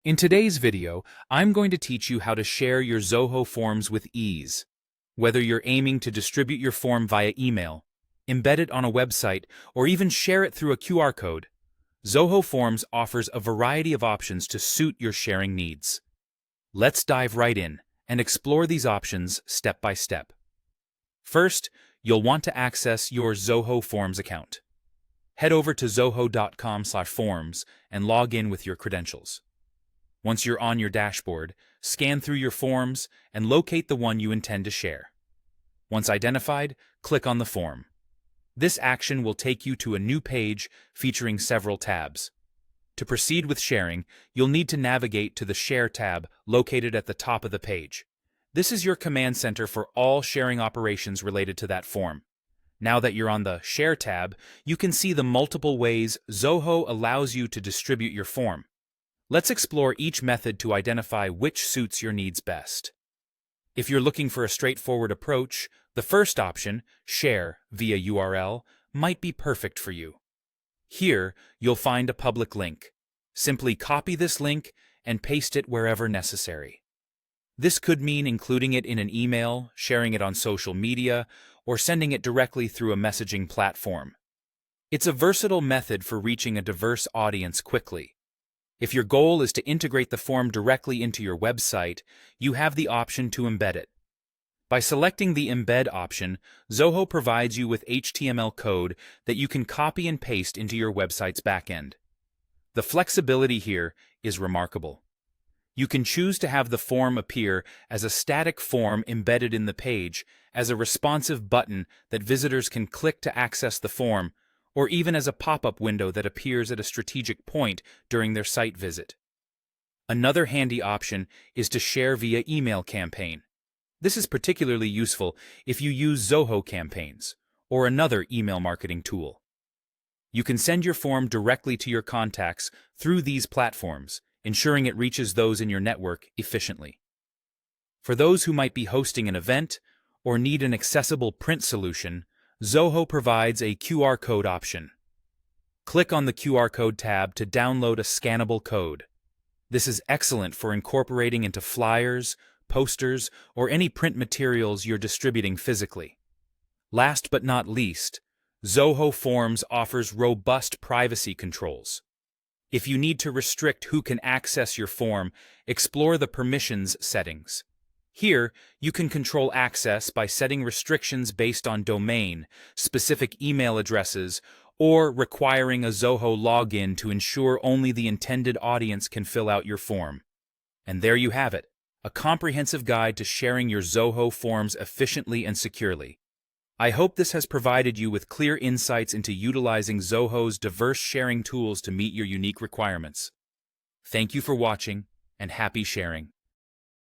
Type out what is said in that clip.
In today's video, I'm going to teach you how to share your Zoho forms with ease. Whether you're aiming to distribute your form via email, embed it on a website, or even share it through a QR code, Zoho Forms offers a variety of options to suit your sharing needs. Let's dive right in and explore these options step by step. First, you'll want to access your Zoho Forms account. Head over to zoho.com/forms and log in with your credentials. Once you're on your dashboard, scan through your forms and locate the one you intend to share. Once identified, click on the form. This action will take you to a new page featuring several tabs. To proceed with sharing, you'll need to navigate to the Share tab located at the top of the page. This is your command center for all sharing operations related to that form. Now that you're on the Share tab, you can see the multiple ways Zoho allows you to distribute your form. Let's explore each method to identify which suits your needs best. If you're looking for a straightforward approach, the first option, share via URL, might be perfect for you. Here, you'll find a public link. Simply copy this link and paste it wherever necessary. This could mean including it in an email, sharing it on social media, or sending it directly through a messaging platform. It's a versatile method for reaching a diverse audience quickly. If your goal is to integrate the form directly into your website, you have the option to embed it. By selecting the Embed option, Zoho provides you with HTML code that you can copy and paste into your website's backend. The flexibility here is remarkable. You can choose to have the form appear as a static form embedded in the page, as a responsive button that visitors can click to access the form, or even as a pop-up window that appears at a strategic point during their site visit. Another handy option is to share via email campaign. This is particularly useful if you use Zoho campaigns or another email marketing tool. You can send your form directly to your contacts through these platforms, ensuring it reaches those in your network efficiently. For those who might be hosting an event or need an accessible print solution, Zoho provides a QR code option. Click on the QR code tab to download a scannable code. This is excellent for incorporating into flyers, posters, or any print materials you're distributing physically. Last but not least, Zoho Forms offers robust privacy controls. If you need to restrict who can access your form, explore the permissions settings. Here, you can control access by setting restrictions based on domain, specific email addresses, or requiring a Zoho login to ensure only the intended audience can fill out your form. And there you have it, a comprehensive guide to sharing your Zoho forms efficiently and securely. I hope this has provided you with clear insights into utilizing Zoho's diverse sharing tools to meet your unique requirements. Thank you for watching, and happy sharing.